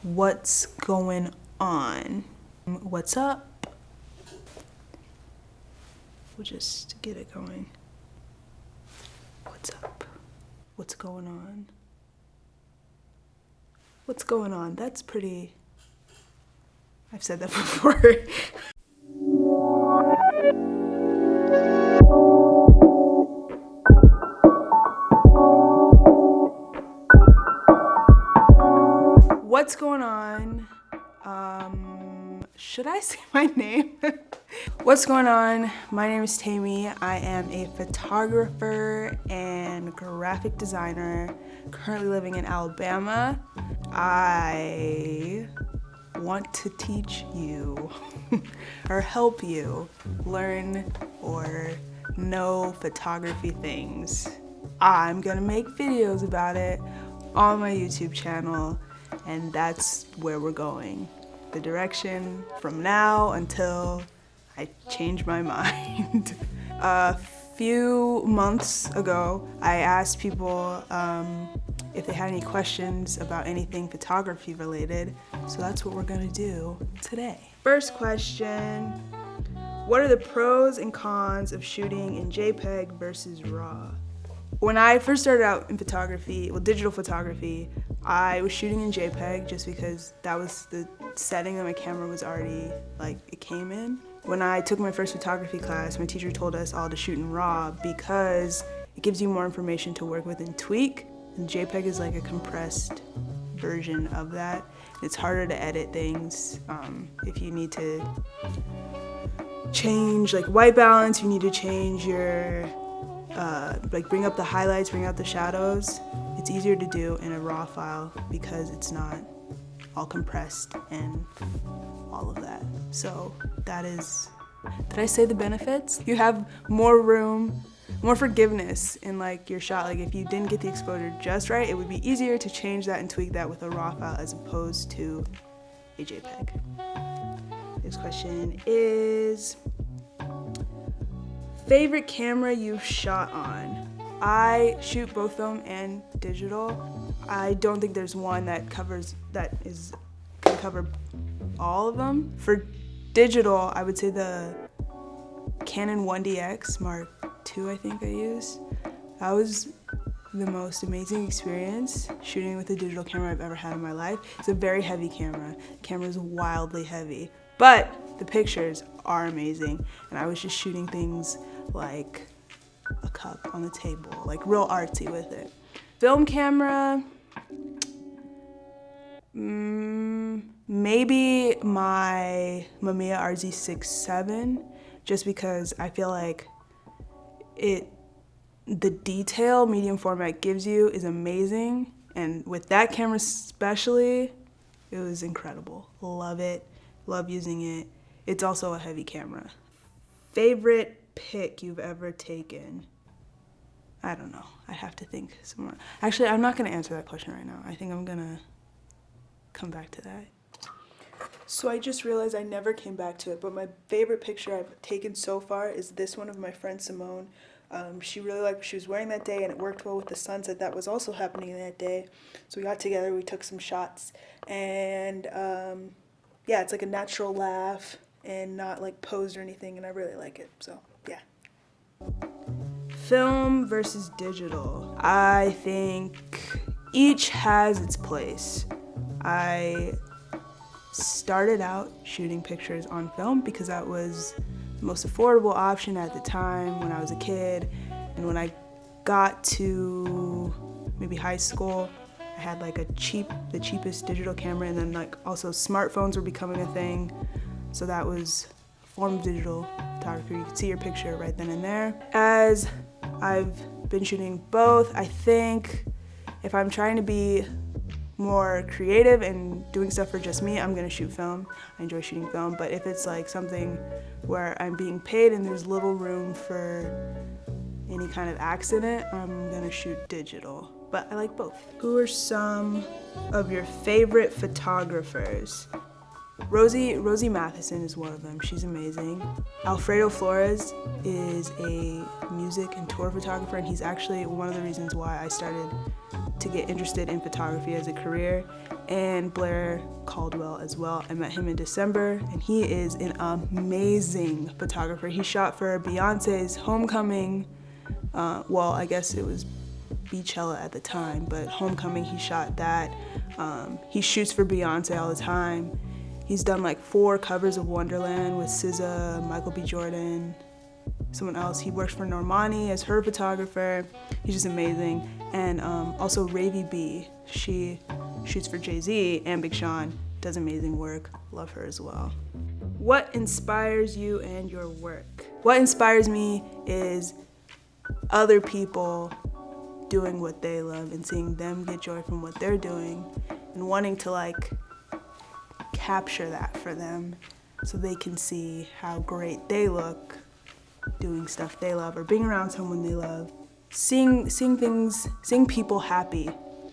What's going on? What's up? We'll just get it going. What's up? What's going on? What's going on? That's pretty... I've said that before. What's going on? Should I say my name? What's going on? My name is Tammy. I am a photographer and graphic designer, currently living in Alabama. I want to teach you or help you learn or know photography things. I'm gonna make videos about it on my YouTube channel, and that's where we're going. The direction from now until I change my mind. A few months ago, I asked people if they had any questions about anything photography related, so that's what we're gonna do today. First question, what are the pros and cons of shooting in JPEG versus RAW? When I first started out in photography, well, digital photography, I was shooting in JPEG just because that was the setting that my camera was already, like, it came in. When I took my first photography class, my teacher told us all to shoot in RAW because it gives you more information to work with and tweak. And JPEG is like a compressed version of that. It's harder to edit things. If you need to change like white balance, you need to change your, like bring up the highlights, bring out the shadows. It's easier to do in a RAW file because it's not all compressed and all of that. So that is, did I say the benefits? You have more room, more forgiveness in like your shot. Like if you didn't get the exposure just right, it would be easier to change that and tweak that with a RAW file as opposed to a JPEG. This question is, favorite camera you've shot on? I shoot both film and digital. I don't think there's one that can cover all of them. For digital, I would say the Canon 1DX Mark II, I think I used. That was the most amazing experience shooting with a digital camera I've ever had in my life. It's a very heavy camera. The camera is wildly heavy, but the pictures are amazing. And I was just shooting things like a cup on the table, like real artsy with it. Film camera, maybe my Mamiya RZ67, just because I feel like the detail medium format gives you is amazing, and with that camera especially, it was incredible. Love it, love using it. It's also a heavy camera. Favorite pic you've ever taken? I don't know, I'd have to think some more. Actually, I'm not gonna answer that question right now. I think I'm gonna come back to that. So I just realized I never came back to it, but my favorite picture I've taken so far is this one of my friend Simone. She really liked what she was wearing that day, and it worked well with the sunset that was also happening that day. So we got together, we took some shots, and yeah, it's like a natural laugh and not like posed or anything, and I really like it, so yeah. Film versus digital. I think each has its place. I started out shooting pictures on film because that was the most affordable option at the time when I was a kid. And when I got to maybe high school, I had like the cheapest digital camera, and then like also smartphones were becoming a thing. So that was a form of digital photography. You could see your picture right then and there. As I've been shooting both, I think if I'm trying to be more creative and doing stuff for just me, I'm gonna shoot film. I enjoy shooting film, but if it's like something where I'm being paid and there's little room for any kind of accident, I'm gonna shoot digital, but I like both. Who are some of your favorite photographers? Rosie Matheson is one of them. She's amazing. Alfredo Flores is a music and tour photographer, and he's actually one of the reasons why I started to get interested in photography as a career. and Blair Caldwell as well. I met him in December, and he is an amazing photographer. He shot for Beyonce's Homecoming. Well, I guess it was Beachella at the time, but Homecoming, he shot that. He shoots for Beyonce all the time. He's done like 4 covers of Wonderland with SZA, Michael B. Jordan, someone else. He works for Normani as her photographer. He's just amazing. And also Ravy B, she shoots for Jay-Z and Big Sean, does amazing work. Love her as well. What inspires you and your work? What inspires me is other people doing what they love and seeing them get joy from what they're doing and wanting to like capture that for them so they can see how great they look doing stuff they love or being around someone they love. Seeing people happy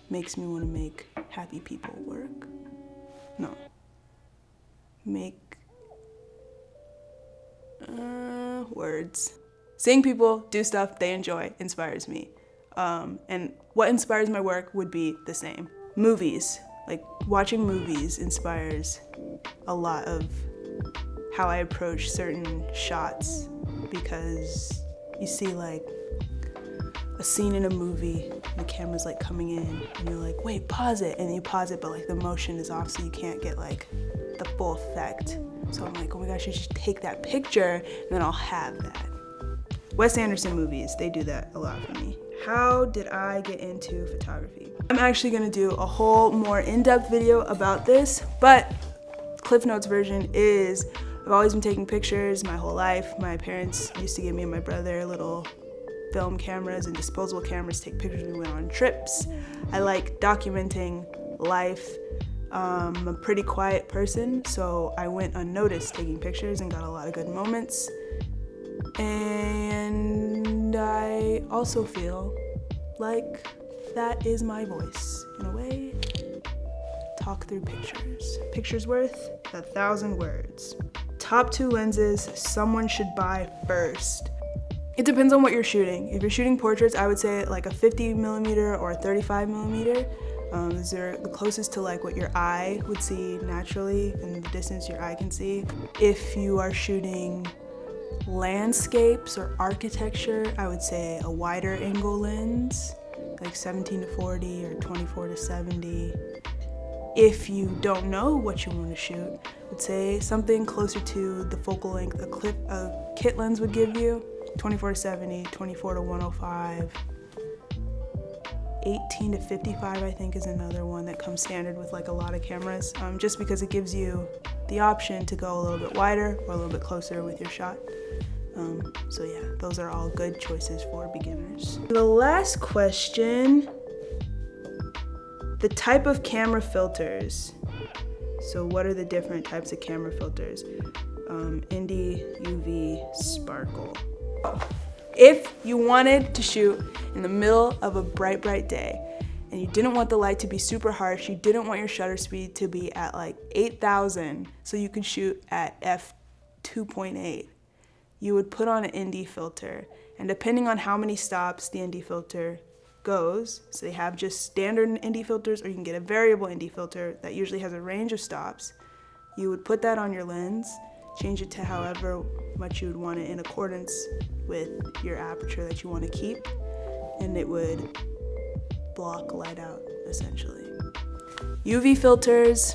makes me want to make happy people work. No. Make words. Seeing people do stuff they enjoy inspires me. And what inspires my work would be the same. Movies. Like watching movies inspires a lot of how I approach certain shots, because you see like a scene in a movie, the camera's like coming in and you're like, wait, pause it, and you pause it, but like the motion is off so you can't get like the full effect. So I'm like, oh my gosh, you should take that picture and then I'll have that. Wes Anderson movies, they do that a lot for me. How did I get into photography? I'm actually gonna do a whole more in-depth video about this, but Cliff Notes version is, I've always been taking pictures my whole life. My parents used to give me and my brother little film cameras and disposable cameras to take pictures when we went on trips. I like documenting life. I'm a pretty quiet person, so I went unnoticed taking pictures and got a lot of good moments. And I also feel like that is my voice, in a way. Talk through pictures. Pictures worth 1,000 words. Top 2 lenses someone should buy first. It depends on what you're shooting. If you're shooting portraits, I would say like a 50mm or a 35mm. These are the closest to like what your eye would see naturally and the distance your eye can see. If you are shooting landscapes or architecture, I would say a wider angle lens, like 17-40 or 24-70. If you don't know what you want to shoot, I would say something closer to the focal length a kit lens would give you, 24-70, 24-105. 18-55 I think is another one that comes standard with like a lot of cameras, just because it gives you the option to go a little bit wider or a little bit closer with your shot. So yeah, those are all good choices for beginners. The last question, the type of camera filters. So what are the different types of camera filters? Indie, UV, sparkle. If you wanted to shoot in the middle of a bright day and you didn't want the light to be super harsh, you didn't want your shutter speed to be at like 8,000 so you could shoot at f2.8, you would put on an indie filter. And depending on how many stops the indie filter goes, so they have just standard indie filters, or you can get a variable indie filter that usually has a range of stops, you would put that on your lens, change it to however much you would want it in accordance with your aperture that you want to keep, and it would block light out essentially. UV filters,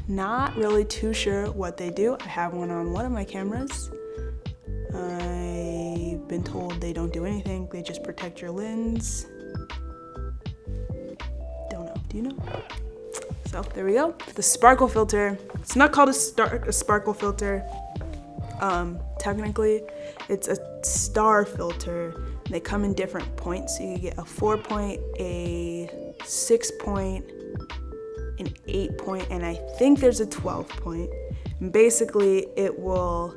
not really too sure what they do. I have one on one of my cameras. I've been told they don't do anything, they just protect your lens. Don't know, do you know? So there we go. The sparkle filter, it's not called a sparkle filter. Technically, it's a star filter. They come in different points. So you get a 4-point, a 6-point, an 8-point, and I think there's a 12-point. And basically, it will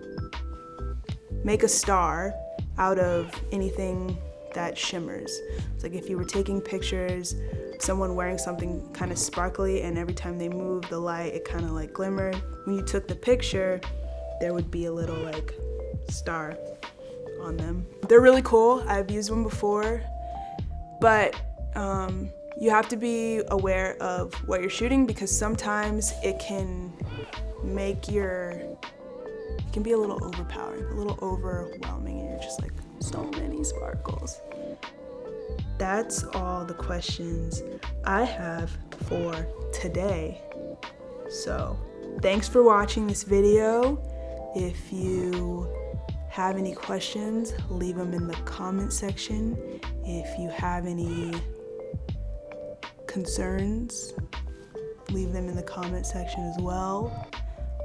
make a star out of anything that shimmers. It's like if you were taking pictures, someone wearing something kind of sparkly, and every time they move the light, it kind of like glimmered. When you took the picture, there would be a little like star on them. They're really cool. I've used one before, but You have to be aware of what you're shooting because sometimes it can be a little overpowering, a little overwhelming, and you're just like, so many sparkles. That's all the questions I have for today. So, thanks for watching this video. If you have any questions, leave them in the comment section. If you have any concerns, leave them in the comment section as well.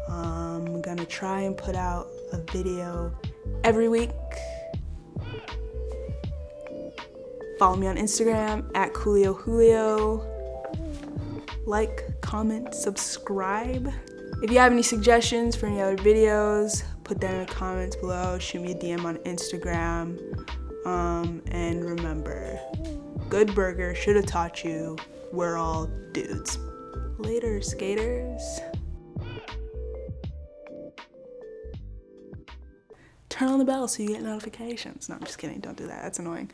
I'm gonna try and put out a video every week. Follow me on Instagram at CoolioJulio. Like, comment, subscribe. If you have any suggestions for any other videos, put that in the comments below. Shoot me a DM on Instagram. And remember, good burger should have taught you we're all dudes. Later, skaters. Turn on the bell so you get notifications. No, I'm just kidding. Don't do that. That's annoying.